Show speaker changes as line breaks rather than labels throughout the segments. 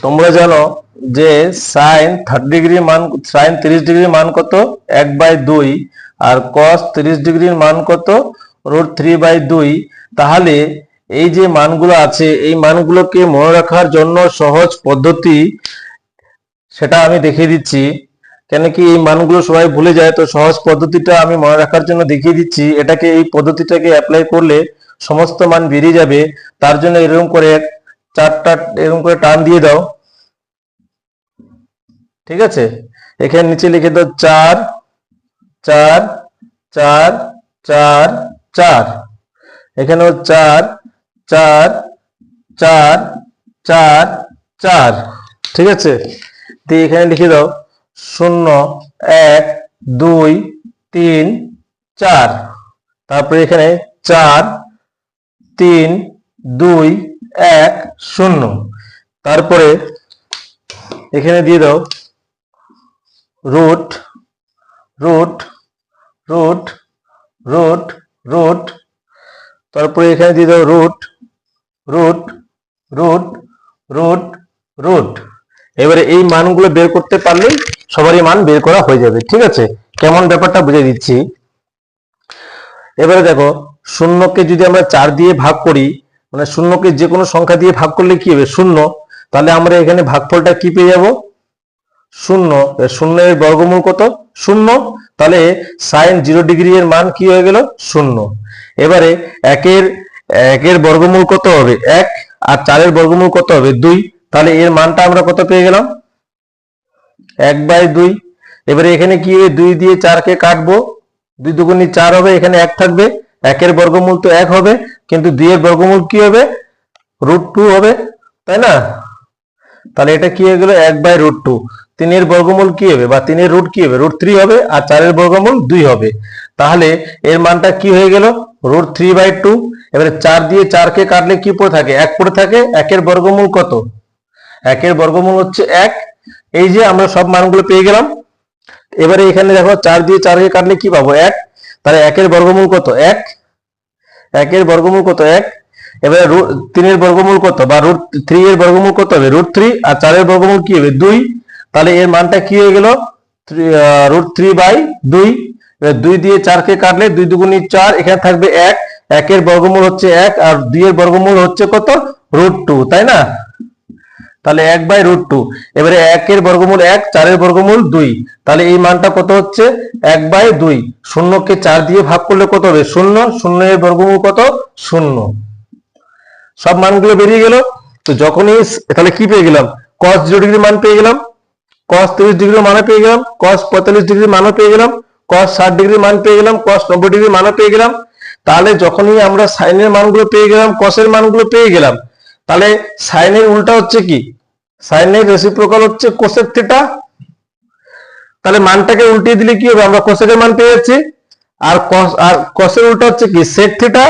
তোমরা জানো যে সাইন 30 ডিগ্রি মান, সাইন 30 ডিগ্রির মান কত 1/2, আর কস 30 ডিগ্রির মান কত √3/2। তাহলে এই যে মানগুলো আছে এই মানগুলোকে মনে রাখার জন্য সহজ পদ্ধতি সেটা আমি দেখিয়ে দিচ্ছি। কেন কি এই মানগুলো সবাই ভুলে যায়, তো সহজ পদ্ধতিটা আমি মনে রাখার জন্য দেখিয়ে দিচ্ছি। এটাকে এই পদ্ধতিটাকে অ্যাপ্লাই করলে সমস্ত মান বেরিয়ে যাবে। তার জন্য এরকম করে চারটা এরকম করে টান দিয়ে দাও, ঠিক আছে। এখানে নিচে লিখে দাও 4 4 4 4 4, এখানেও 4 4 4 4 4, ঠিক আছে। দিয়ে এখানে লিখে দাও 0 1 2 3 4, তারপরে এখানে 4 3 2 1 0, তারপরে এখানে দিয়ে দাও root root root root root, তারপরে এখানে দিয়ে দাও root root root root root. এবারে এই মানগুলো বের করতে পারলেই সবারই মান বের করা হয়ে যাবে, ঠিক আছে। কেমন ব্যাপারটা বুঝিয়ে দিচ্ছি। এবারে দেখো, শূন্যকে যদি আমরা 4 দিয়ে ভাগ করি, মানে শূন্যকে যে কোনো সংখ্যা দিয়ে ভাগ করলে কি হবে 0, তাহলে আমরা এখানে ভাগফলটা কি পেয়ে যাব 0। 0 এর বর্গমূল কত 0, তাহলে সাইন 0 ডিগ্রি এর মান কি হয়ে গেল 0। এবারে একের বর্গমূল কত হবে 1, আর 4 এর বর্গমূল কত হবে 2, তাহলে এর মানটা আমরা কত পেয়ে গেলাম 1/2। এবারে এখানে কি 2 দিয়ে 4 কে কাটবো, 2 দুগুণে 4 হবে, এখানে 1 থাকবে, 1 এর বর্গমূল তো 1 হবে, কিন্তু 2 এর বর্গমূল কি হবে √2 হবে, তাই না। তাহলে এটা কি হয়ে গেল 1/√2। 3 এর বর্গমূল কি হবে বা 3 এর রুট কি হবে √3 হবে, আর 4 এর বর্গমূল 2 হবে, তাহলে এর মানটা কি হয়ে গেল √3/2। এবারে 4 দিয়ে 4 কে কাটলে কি পড়ে থাকে 1 পড়ে থাকে, 1 এর বর্গমূল কত 1 এর বর্গমূল হচ্ছে 1। এই যে আমরা সব মানগুলো পেয়ে গেলাম। এবারে এখানে দেখো 4 দিয়ে 4 কে কাটলে কি পাবো 1, তাহলে 1 এর বর্গমূল কত 1, 1 এর বর্গমূল কত 1। এবারে 3 এর বর্গমূল কত বা √3 এর বর্গমূল কত হবে √3, আর 4 এর বর্গমূল কি হবে 2, তাহলে এর মানটা কি হয়ে গেল √3/2। এবার 2 দিয়ে 4 কে কাটলে 2 দুগুণে 4, এখানে থাকবে 1, 1 এর বর্গমূল হচ্ছে 1, আর 2 এর বর্গমূল হচ্ছে কত √2, তাই না। তাহলে 1/√2। এবারে 1 এর বর্গমূল 1, 4 এর বর্গমূল 2, তাহলে এই মানটা কত হচ্ছে 1/2। 0 কে 4 দিয়ে ভাগ করলে কত হবে 0, 0 এর বর্গমূল কত 0। সব মানগুলো বেরিয়ে গেল। তো যখনই তাহলে কি পেয়ে গেলাম cos 0 ডিগ্রি মান পেয়ে গেলাম, cos 30 ডিগ্রি মান পেয়ে গেলাম, cos 45 ডিগ্রি মান পেয়ে গেলাম, cos 60 ডিগ্রি মান পেয়ে গেলাম, cos 90 ডিগ্রি মান পেয়ে গেলাম। তাহলে যখনই আমরা সাইনের মানগুলো পেয়ে গেলাম, cos-এর মানগুলো পেয়ে গেলাম, তাহলে সাইনের উল্টা হচ্ছে কি সাইনের রেসিপ্রোকাল হচ্ছে কোসেক থিটা। তাহলে মানটাকে উল্টিয়ে দিলে কি হবে আমরা কোসেকের মান পেয়ে যাচ্ছি, আর cos-এর উল্টা হচ্ছে কি sec থিটা।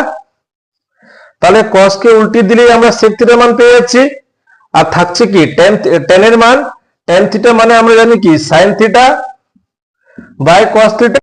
তাহলে cos কে উল্টিয়ে দিলেই আমরা sec থিটার মান পেয়ে যাচ্ছি। আর থাকছে কি tan এর মান, tan থিটা মানে আমরা জানি কি sin theta by cos theta.